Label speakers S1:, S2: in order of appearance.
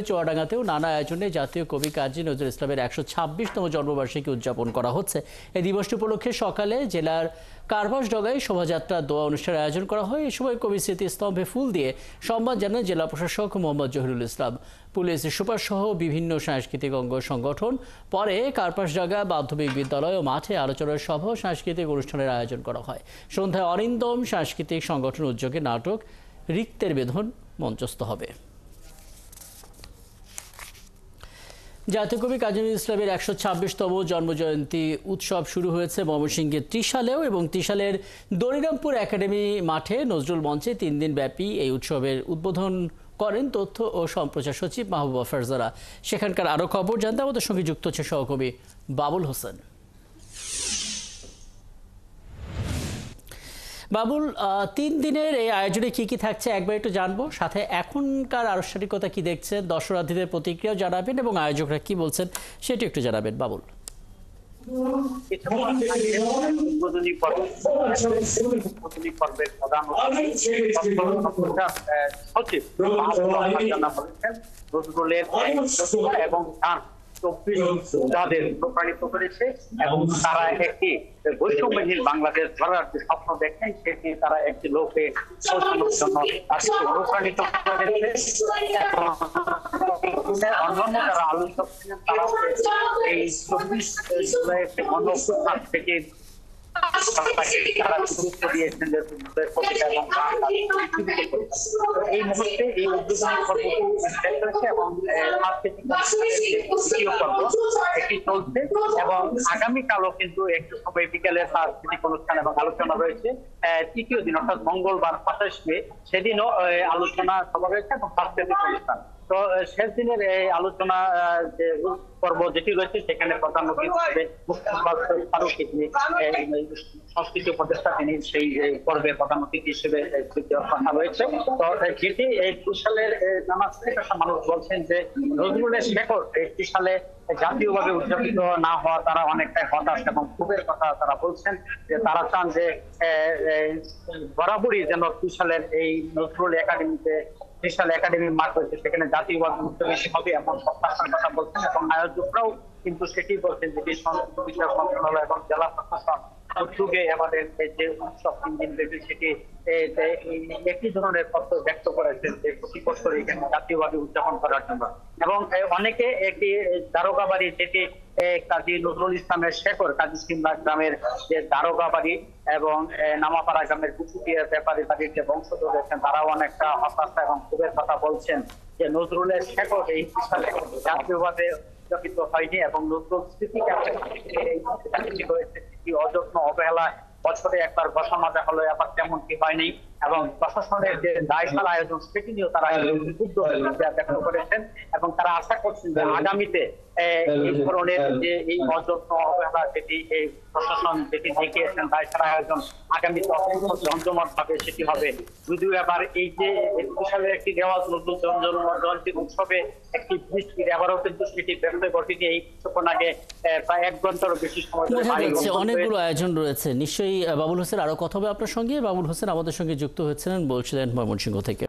S1: চুয়াডাঙ্গাতেও নানা আয়োজনে জাতীয় কবি কাজী নজরুল ইসলামের ১২৬তম জন্মবার্ষিকী উদযাপন করা হচ্ছে। এই দিবসটি উপলক্ষে সকালে জেলার কারবাসডগায় শোভাযাত্রা দোয়া অনুষ্ঠানের আয়োজন করা হয়। এই সময় কবি স্মৃতিস্তম্ভে ফুল দিয়ে সম্মান জানান জেলা প্রশাসক মোহাম্মদ জহিরুল ইসলাম, পুলিশ সুপার সহ বিভিন্ন সাংস্কৃতিক অঙ্গ সংগঠন। পরে কারবাসডগা মাধ্যমিক বিদ্যালয় ও মাঠে আলোচনার সভা ও সাংস্কৃতিক অনুষ্ঠানের আয়োজন করা হয়। সন্ধ্যায় অরিন্দম সাংস্কৃতিক সংগঠন উদ্যোগে নাটক রিক্তের বেদন মঞ্চস্থ হবে। জাতীয় কবি কাজী নজরুল ইসলামের ১২৬তম জন্মজয়ন্তী উৎসব শুরু হয়েছে ময়মনসিংহের ত্রিশালেও এবং ত্রিশালের দরিরামপুর একাডেমি মাঠে নজরুল মঞ্চে ৩ দিন ব্যাপী এই উৎসবের উদ্বোধন করেন তথ্য ও সম্প্রচার সচিব মাহবুবা ফারজানা। সেখানকার আরও খবর জানতে আমাদের সঙ্গে যুক্ত হচ্ছে সহকবি বাবুল হোসেন। বাবুল, ৩ দিনের এই আয়োজনে কি থাকছে একবার একটু জানবো, সাথে এখনকার আনুষ্ঠানিকতা কি দেখছেন, দর্শনার্থীদের প্রতিক্রিয়া জানাবেন এবং আয়োজকরা কি বলছেন সেটা একটু জানাবেন বাবুল।
S2: যাদের প্রমাণিত করেছে এবং তারা একটি বৈষম্যহীন বাংলাদেশ গড়ার যে স্বপ্ন দেখেন সেটি তারা একটি লোকে পৌঁছানোর জন্য অনুপ্রাণিত করেছে। অন্যান্য যারা আলোচক ছিলেন তারা এই ২৪ জুলাই গণঅভ্যুত্থান থেকে গুরুত্ব দিয়েছেন যে এই মুহূর্তে এই উদ্বোধনী পর্বটি এবং এটি চলছে এবং আগামীকালও কিন্তু একটু সময় বিকেলে সাংস্কৃতিক অনুষ্ঠান এবং আলোচনা রয়েছে। তৃতীয় দিন অর্থাৎ মঙ্গলবার ২৭ মে সেদিনও আলোচনা সভা রয়েছে এবং সাংস্কৃতিক অনুষ্ঠান। তো শেষ দিনের এই আলোচনা যে পর্ব যেটি রয়েছে সেখানে প্রধান অতিথি হিসেবে সংস্কৃতি উপদেষ্টা তিনি সেই পর্বে প্রধান অতিথি হিসেবে কথা রয়েছে। তো যেটি এই ত্রিশালের নানা শ্রেণী মানুষ বলছেন যে নজরুলের শেকড় এই ত্রিশালে জাতীয়ভাবে উদযাপিত না হওয়া তারা অনেকটাই হতাশ এবং ক্ষোভের কথা তারা বলছেন যে তারা চান যে বরাবরই যেন ত্রিশালের এই নজরুল একাডেমিতে ত্রিশাল একাডেমি মাঠ রয়েছে সেখানে জাতীয়ভাবে উদ্যোগী হবে এমন প্রত্যাশার কথা বলছেন এবং আয়োজকরাও কিন্তু সেটি বলছেন যে সংস্কৃতি বিষয়ক মন্ত্রণালয় এবং জেলা প্রশাসন উদ্যোগে আমাদের যে উৎসব 3 দিন ব্যাপী সেটি একই ধরনের তথ্য ব্যক্ত করেছেন যে প্রতি বছর এখানে জাতীয়ভাবে উদযাপন করার জন্য। এবং অনেকে একটি দারোগা বাড়ি যেটি কাজী নজরুল ইসলামের শেকড় কাজী সিমলা গ্রামের যে দারোগা বাড়ি এবং নামাপাড়া গ্রামের কুচুটিয়া ব্যাপারী বাড়ির যে বংশধর রয়েছেন তারাও অনেকটা হতাশা এবং ক্ষোভের কথা বলছেন যে নজরুলের শেকড় এই সালে জাতীয়ভাবে উদযাপিত হয়নি এবং নজরুল স্মৃতিকে অযত্ন অবহেলা বছরে একবার বসা মাজা হলো আবার তেমন কি হয়নি এবং প্রশাসনের যে দায়সার আয়োজন সেটি নিয়েও তারা ব্যক্ত করেছেন এবং তারা আশা করছেন যে আগামীতে এই ধরনের যে এই অযত্ন অবহেলা যেটি এই প্রশাসন যেটি দেখিয়েছেন দায়সার আয়োজন আগামীতে অত্যন্ত জমজমাট ভাবে সেটি হবে। যদিও এবার এই যে ২১ সালের একটি রেওয়াজ নজরুল জয়ন্তী উৎসবে একটি বৃষ্টির এবারও কিন্তু সেটি ব্যবসায় ঘটেনি। এই কিছুক্ষণ আগে প্রায় ১ ঘন্টারও বেশি সময়
S1: অনেকগুলো আয়োজন রয়েছে। নিশ্চয়ই বাবুল হোসেন আরো কথা হবে আপনার সঙ্গে। বাবুল হোসেন আমাদের সঙ্গে যুক্ত হয়েছিলেন, বলছিলেন ময়মনসিংহ থেকে।